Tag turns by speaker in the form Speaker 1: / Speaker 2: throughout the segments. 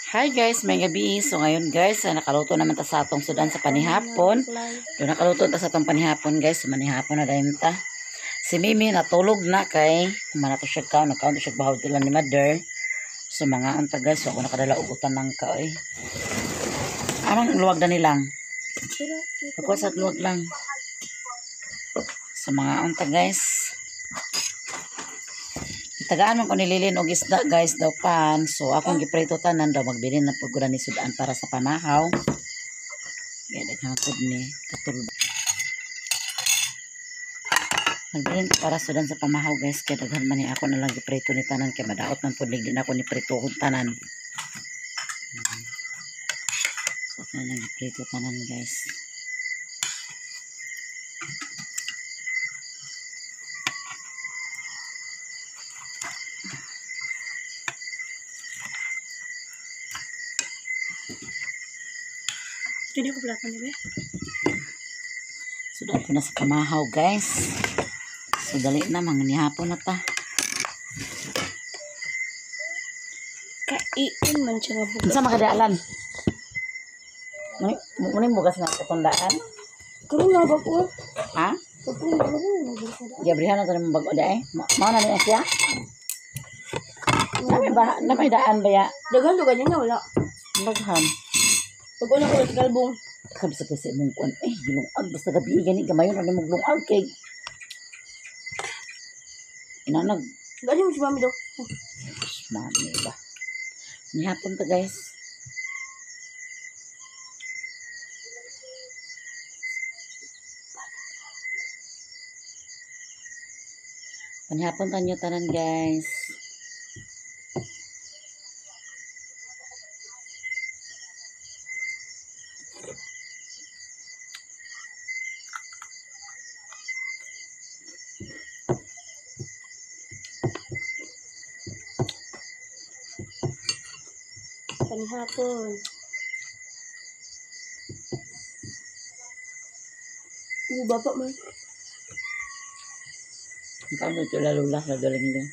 Speaker 1: Hi guys, may gabi. So ngayon guys, nakaluto naman ta sa atong sudan sa panihapon. Do nakaluto ta sa atong panihapon guys, manihapon na dayon ta. Si Mimi natulog na kay manato siya kaon, nakaon siya bahawd tila ni mother. So mga anta guys, so ako nakadala og utan ng kaoy. Anong luwag na nilang? Ako sa luwag lang. So mga anta guys. Tagaan man ko nililin og isda guys daw pan. So akong giprito tanan daw magbilin na pud ni sudan para sa pamahaw. Kaya daghapod ni katulog. Magbilin para sudan sa pamahaw guys kaya daghan man ni ako na lang giprito ni tanan kay madaot man pud din ako ni prito og tanan. So ako na giprito tanan guys.
Speaker 2: Hindi ko pala niya,
Speaker 1: Sudah ko na sa pamahaw guys. So dali na mangnihapon na ta.
Speaker 2: Kaiin man siya nga bugas.
Speaker 1: Unsa makadaalan? Muna yung bugas nga katundaan?
Speaker 2: Karo nga ba po?
Speaker 1: Ha?
Speaker 2: Pagkong ano mo bugas na.
Speaker 1: Gabrihan na tayo bago da eh. Mao na niya siya? Namay daan ba ya?
Speaker 2: Dagan lugan niya wala.
Speaker 1: Daghan.
Speaker 2: Pag una ko sa kalbong.
Speaker 1: Kabi sa kasi mong kuan. Eh, gilungag. Basta gabi gani gamayon na mong lungag kay. Inanag.
Speaker 2: Galing mo si mami daw.
Speaker 1: Mami ba? Nihapon to guys. Panihapon tanyo tanan guys.
Speaker 2: Panihapon. Ibu bapak man.
Speaker 1: Paano ito lalula na dalang din?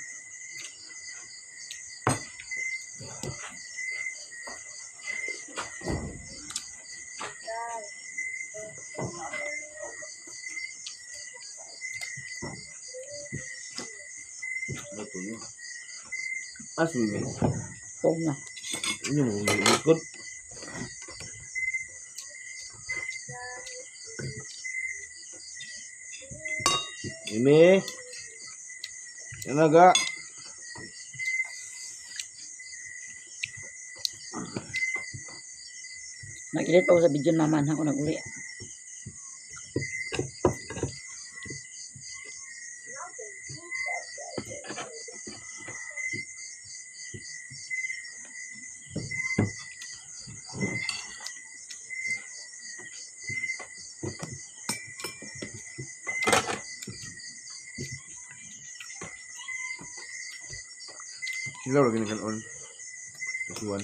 Speaker 3: Ito yun. Asmi.
Speaker 1: Oo nga.
Speaker 3: Yun yung ikot. Ini. Yan aga.
Speaker 1: Nag-edit ako sa video naman ako nag-uli.
Speaker 3: Sila lagi ni on. Kasuan.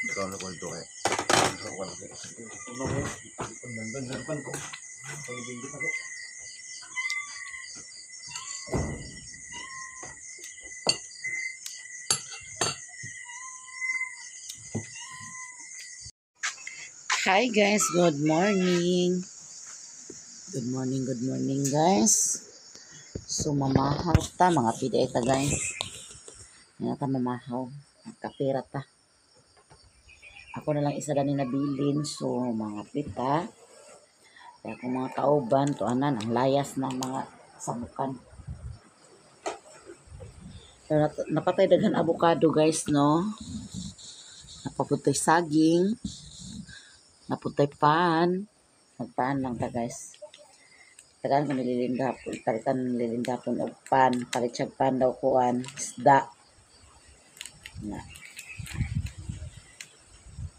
Speaker 3: Ikaw na ko ito kaya. Ikaw ko na ko. Ano ko? Pandan ko. Pandan ko.
Speaker 1: Hi guys, good morning. Good morning guys. So mamahaw ta mga pida ita guys. Yan ta mamahaw. Kapira ta. Ako na lang isa na ni nabilin. So mga pita. Kaya kung mga kauban to anan ang layas ng mga sabukan. So, napatay daghan avocado guys no. Napaputoy saging. Naputay pan. Magpaan lang ta guys. Tagaan ko nililindapon. Palitan nililindapon o pan. Palitsag pan daw kuan. Isda. Na.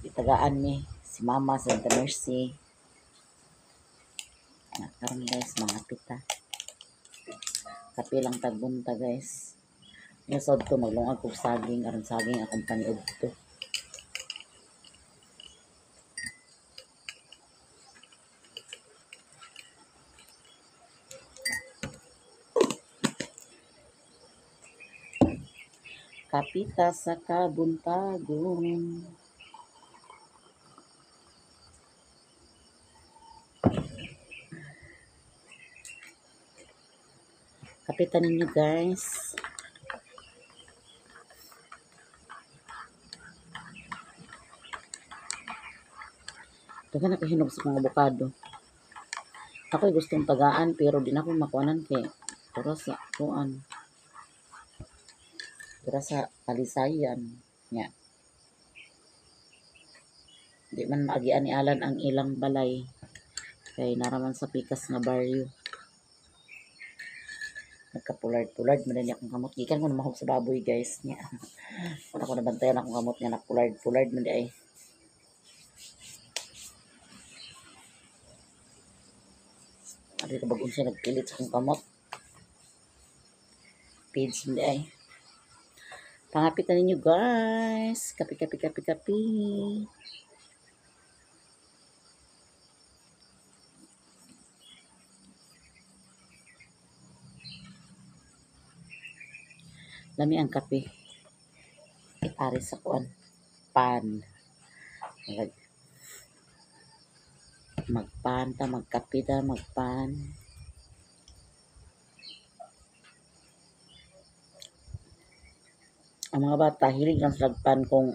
Speaker 1: Itagaan ni si Mama sa Santa Mercy. Karang guys mga pita. Kapilang tagbunta guys. Yung sod to maglungag kong saging. Aron saging akong paniod to. Kapita sa kabuntagon. Kapitan ninyo guys. Ito ka nakahinog sa mga abokado. Ako'y gustong tagaan pero di na ako makuanan kay pura sa kuan. Pura sa kalisayan. Nya. Di man maagian ni Alan ang ilang balay. Kay naraman sa pikas nga baryo. Nagkapulard-pulard man din akong kamot. Gikan ko na mahog sa baboy guys. Nya. Ako nabantayan akong kamot nga nakpulard-pulard man di ay. Ari ka bagong siya nagpilit sa akong kamot. Page man di ay. Pangapitan ninyo guys. Kapi, kapi, kapi, kapi. Lami ang kape. Itari sa kuan. Pan. Magpan ta, magkape ta, magpan. Ang mga bata, hilig lang sila pan kung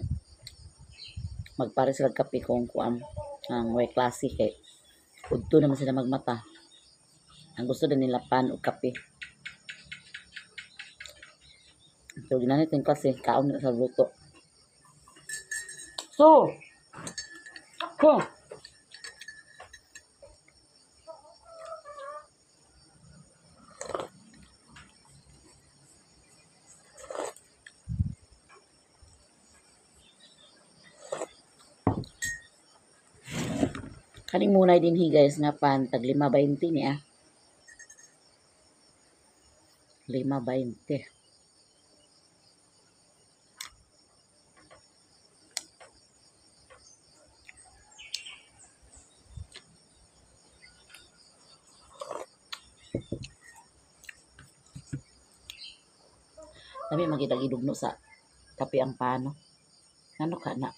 Speaker 1: magpare sila kape kung kuan ang way klase kay udto naman sila magmata. Ang gusto din nila pan o kape. So, ginanit yung klase, kaon nila sa luto. So, kaning munay din hi guys nga pan tag 5.20 niya. 5.20. Kami magidagidugno sa kape ang pano. Ano ka na?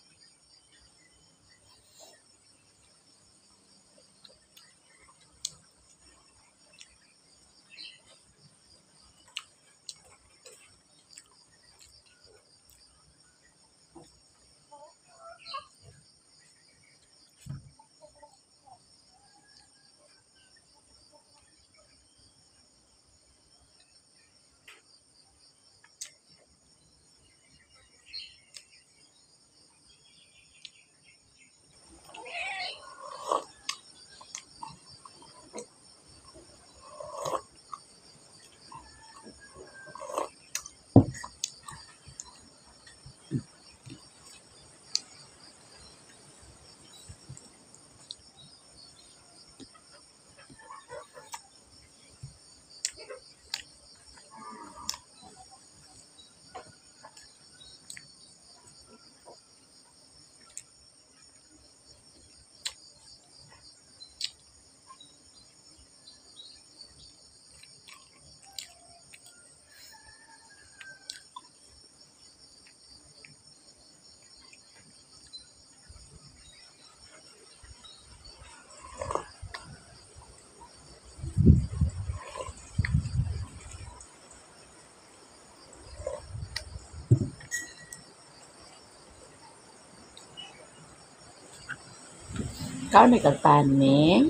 Speaker 1: Kaon may kagpaning.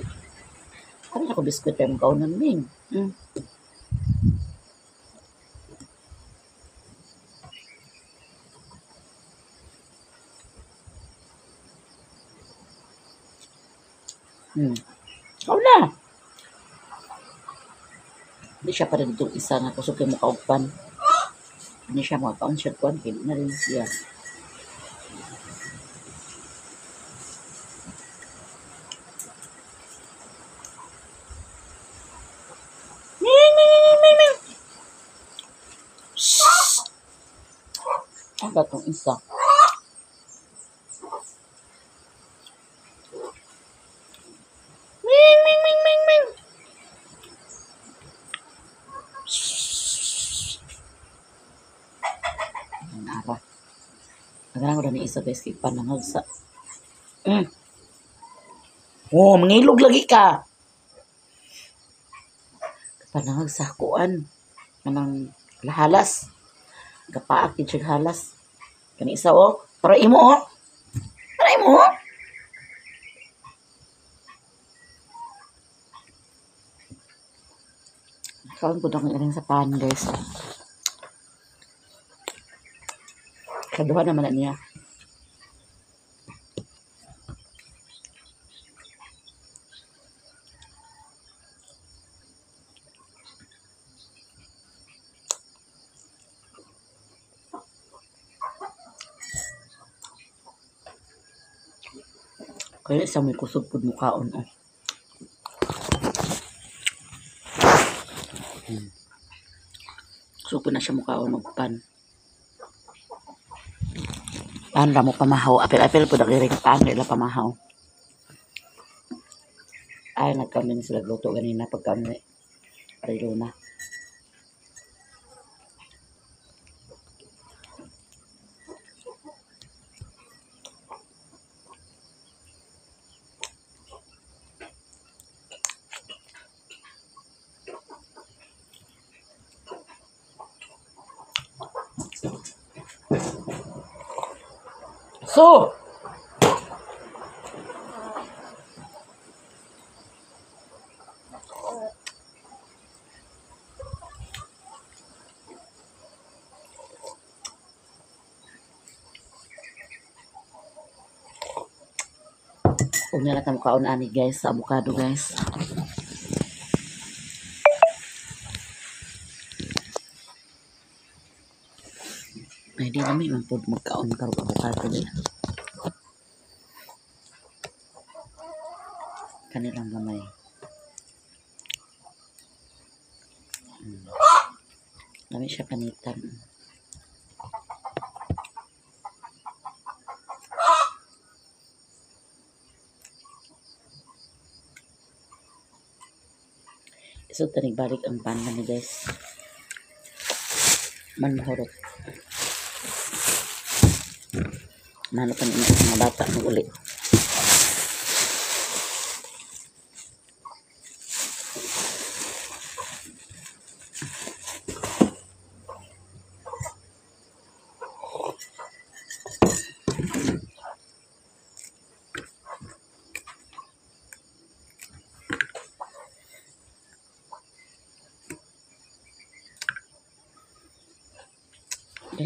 Speaker 1: Kami ako biskuit pero kaon nun ming. Kaon na. Hindi siya pa rin itong isa nga kusog yung makaugpan. Hindi siya makakaon siya kuwan. Hindi na rin siya. Ang gatong isa. Ang ara. Nagana ko na ni isa guys, kay panangag sa... Mm. Oh, mangilog lagi ka! Panangag sa kuan. Manang lahalas. Kapaak yung siya halas. Kani isa oh. Para imo oh. Para imo oh. Kaon po na kong sa pan guys. Kaduha naman na niya. Kaya isa may kusog po mukhaon oh. Kusog po na siya mukhaon og pan. Pan ra mo pamahaw. Apil-apil po nagiring pan nila pamahaw. Ay, nagkami sila luto ganina pagkami. Rilo na. So, kung nila tamo kaon ani guys sa avocado guys. Ay di namin man pod magkaon karong avocado din. Kanilang gamay. Dami siya panitan. So, tanig balik ang pan na guys. Manhorot. Nano pa niya mga bata ng uli.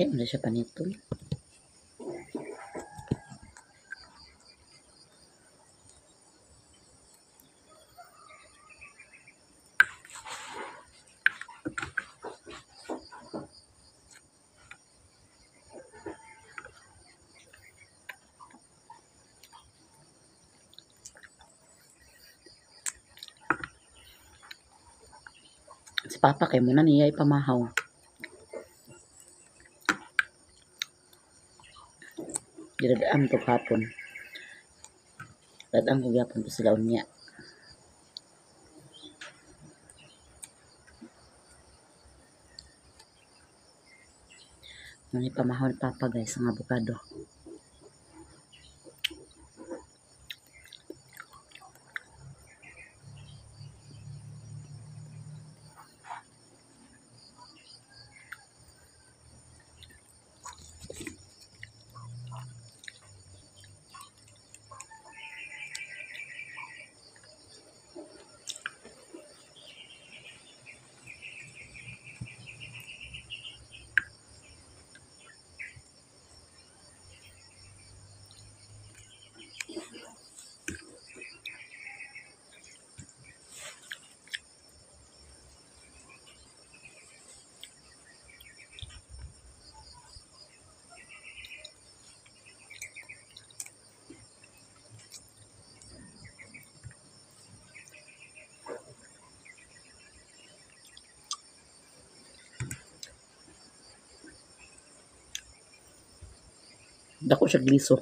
Speaker 1: Ano siya panitong. Si Papa kay muna niya ipamahaw. Dinadaan to kapon. Dadaan ko yapon to sila unya. Nani pamahaw ni Papa guys ang avocado. Dako siya gliso.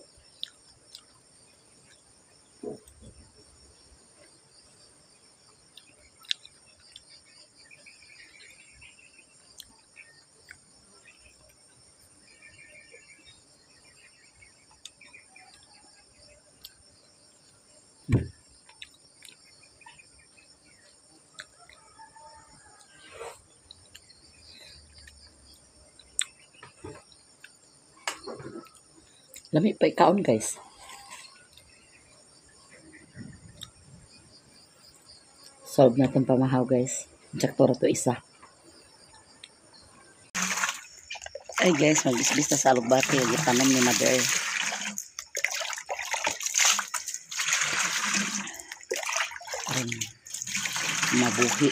Speaker 1: Lami pa ikaon guys. Solve na itong pamahaw guys. Jaktora to isa. Ay guys, magbisbis na sa alugbati. Itanom ni mother. Ayan. Mabuhi.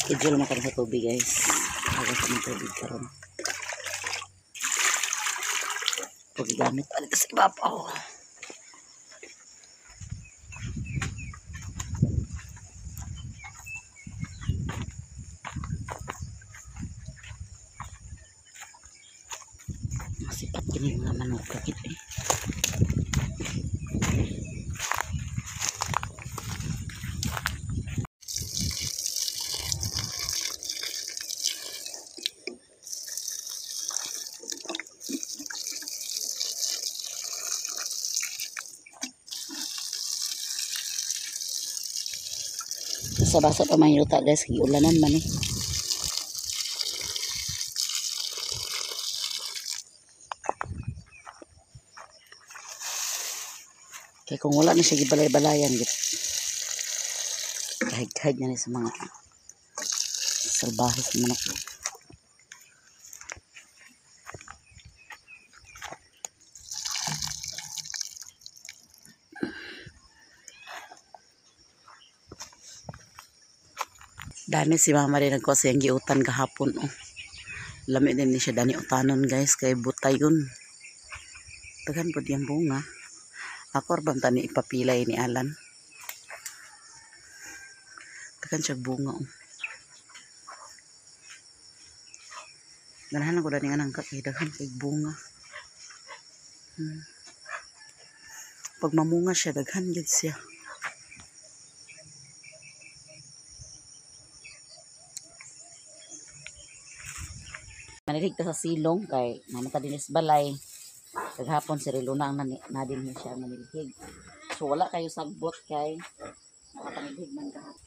Speaker 1: Schedule mo sa tubig guys. Agad sa tubig karon. Paggamit pa dito sa ibabaw. Masipat kini mga manok kakit eh. Basa-basa pa man yuta guys, ulanan man eh. Kaya kung wala na siya gibalay-balayan, kahig-kahig na sa mga salbahis na manok. Dami si mama rin nagkuha siyang giutan kahapon. Oh. Lami din ni siya dani utanon guys. Kay butay yun. Tagan po diyang bunga. Ako arbang tani ipapilay ni Alan. Tagan siya bunga. Oh. Ganahan ako dani nga nangkak. Dagan kay bunga. Pag mamunga siya, daghan gid siya. Manilig ta sa silong kay mamata dinis balay. Kaghapon si Riluna ang nadin siya manilig. So wala kayo sagbot kay nakapanilig man kahapon.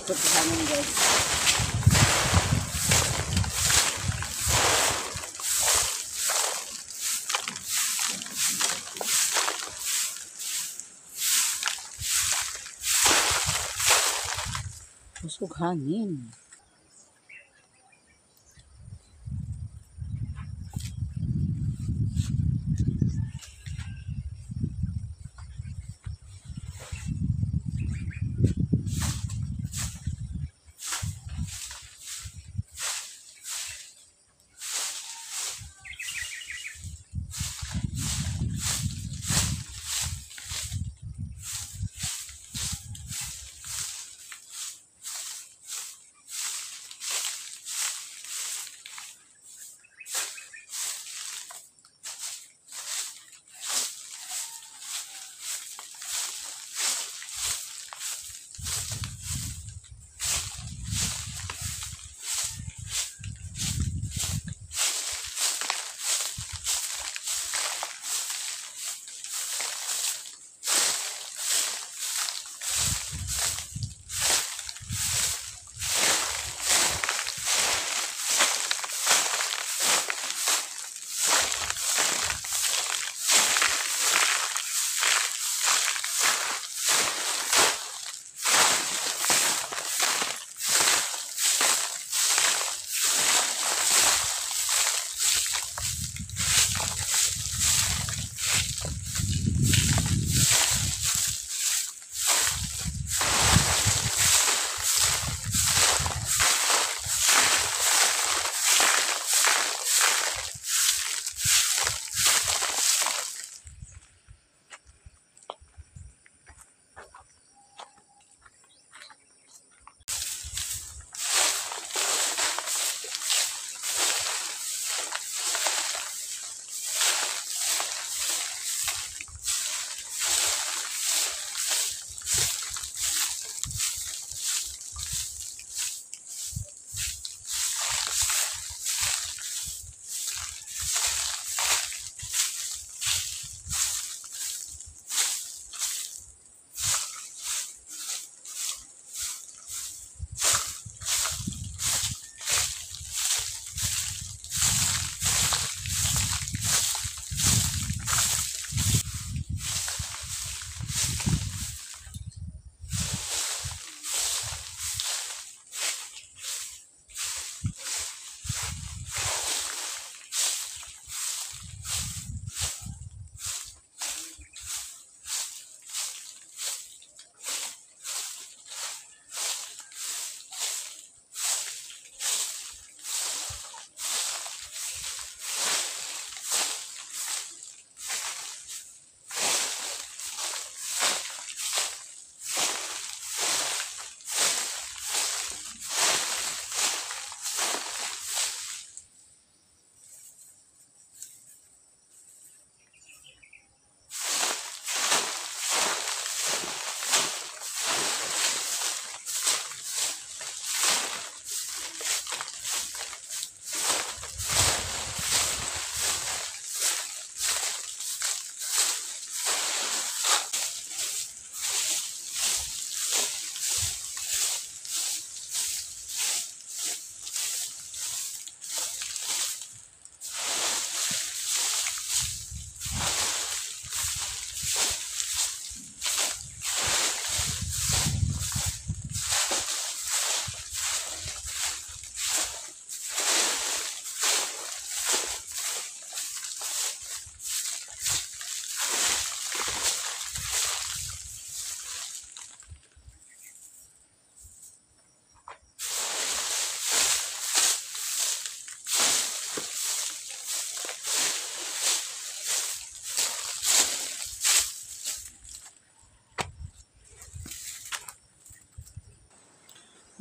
Speaker 1: Ito sa amin guys. Busog hangin.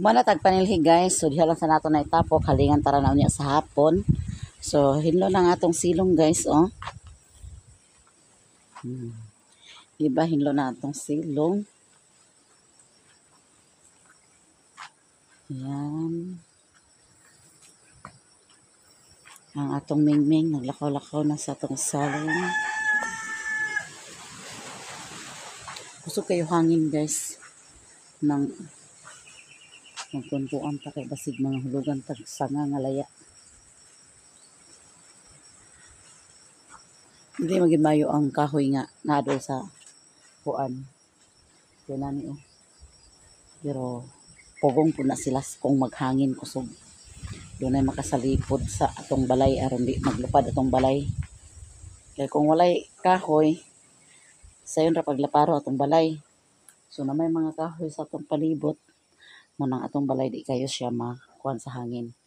Speaker 1: Manatag panilhi guys, so diha lang sa nato na itapok, halingan tara na unya sa hapon. So hinlo na nga atong silong guys, oh. Diba hinlo na atong silong. Ayan. Ang atong mingming naglakaw-lakaw na sa atong salong. Gusto kayo hangin guys ng Magkunkuan ta kay basig mga hulugan tag sanga nga laya. Hindi maging mayo ang kahoy nga nadol sa kuan. Kaya ni pero pugong po na sila kung maghangin kusog. Doon ay makasalipod sa atong balay aron di maglupad atong balay. Kaya kung walay kahoy, sayon ra paglaparo atong balay. So na may mga kahoy sa atong palibot, munang atong balay di kayo siya makuan sa hangin.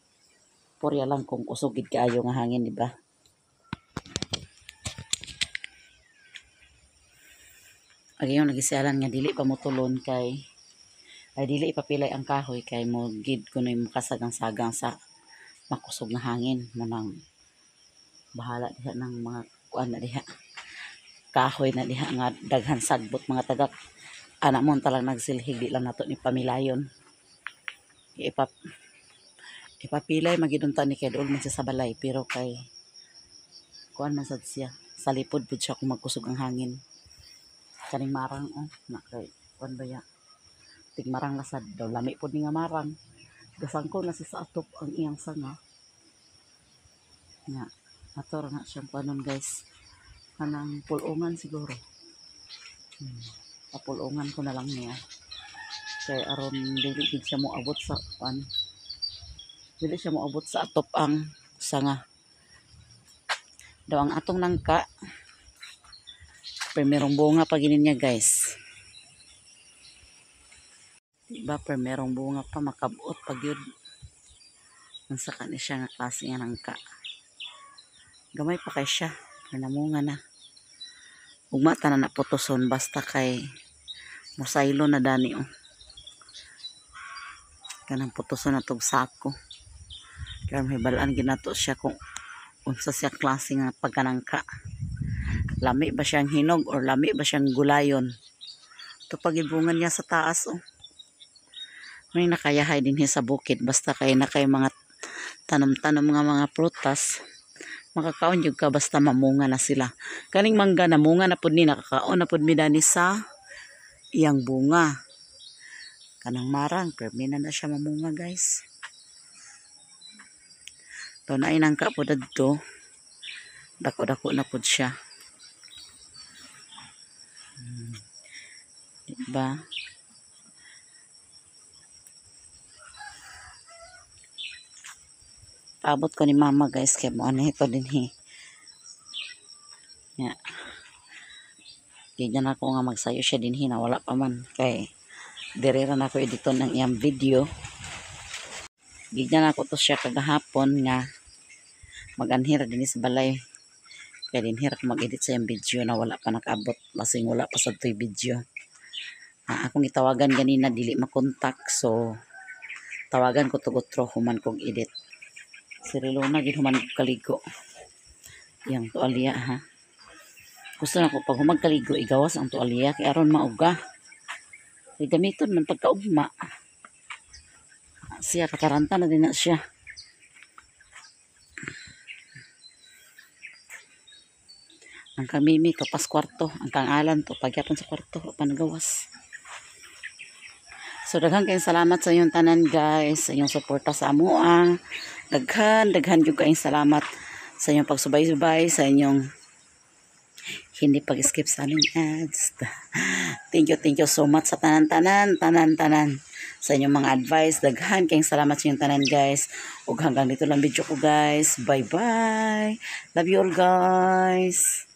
Speaker 1: Purya lang kung kusog gid kaayo nga hangin, di ba? Agayon nagisialan nga dili pa motulon kay ay dili ipapilay ang kahoy kay mo gid kunoy makasagang-sagang sa makusog na hangin. Munang bahala diha ng mga kuan na diha. Kahoy na diha nga daghan sagbot mga tagak. Anak mo talang nagsilhig di lang nato ni pamilayon. Ipapilay magidunta ni kay dool man siya sa balay pero kay kuan man sad siya. Sa lipod pud siya kung magkusog ang hangin. Kaning marang na kay kuan ba ya? Tigmarang lasad daw lami pud ni nga marang. Gasangko na si sa atop ang iyang sanga. Nga ator na siyang kuanon guys. Kanang pulungan siguro. Papulungan ko na lang niya. Kay aron dili gid siya mo abot sa kuan. Dili siya mo abot sa atop ang sanga. Daw ang atong nangka. Primerong bunga pa ginin niya guys. Diba, primerong bunga pa makabot pag yun. Ang saka ni siya nga klase nga nangka. Gamay pa kay siya. Pinamunga na. Ugmata na naputoson basta kay musaylo na dani Kanang putoson na tog sako. Kaya may balaan ginato siya kung unsa siya klase nga pagkanangka. Lami ba siyang hinog or lami ba siyang gulayon? Ito pagibungan niya sa taas May nakayahay din sa bukid basta kay na kay mga tanom-tanom nga mga prutas. Makakaon jud ka basta mamunga na sila. Kaning mangga na munga na pud ni nakakaon na pud mi dani sa iyang bunga. Kanang marang permi na siya mamunga guys. To na inangka pud adto. Dako-dako na pud siya. Diba? Paabot ko ni mama guys kay mo ano ito din Yeah. Ganyan ako nga magsayo siya din na wala pa man kay diriran ako editon ng iyang video. Ganyan ako to siya kagahapon nga maganhira din sa balay. Kaya dinhira ko mag-edit sa iyang video na wala pa nakaabot. Basing wala pa sa to'y video. Akong itawagan ganina dili makontak so tawagan ko tugotro human kong edit. Si Rilona gid human kaligo. Yang tuwalya ha. Gusto na ko pag humagkaligo igawas ang tuwalya kay aron mauga. Kay gamiton man pagkaugma. Siya kataranta na din na siya. Ang kamimi to pas kwarto, ang kangalan to pagyapon sa kwarto panagawas. So daghan kayong salamat sa inyong tanan guys, sa inyong suporta sa amoa. Daghan jud kayong salamat sa inyong pagsubay-subay, sa inyong hindi pag-skip sa aming ads. Thank you so much sa tanan sa inyong mga advice. Daghan kayong salamat sa inyong tanan guys. Ug hanggang dito lang video ko guys. Bye bye. Love you all guys.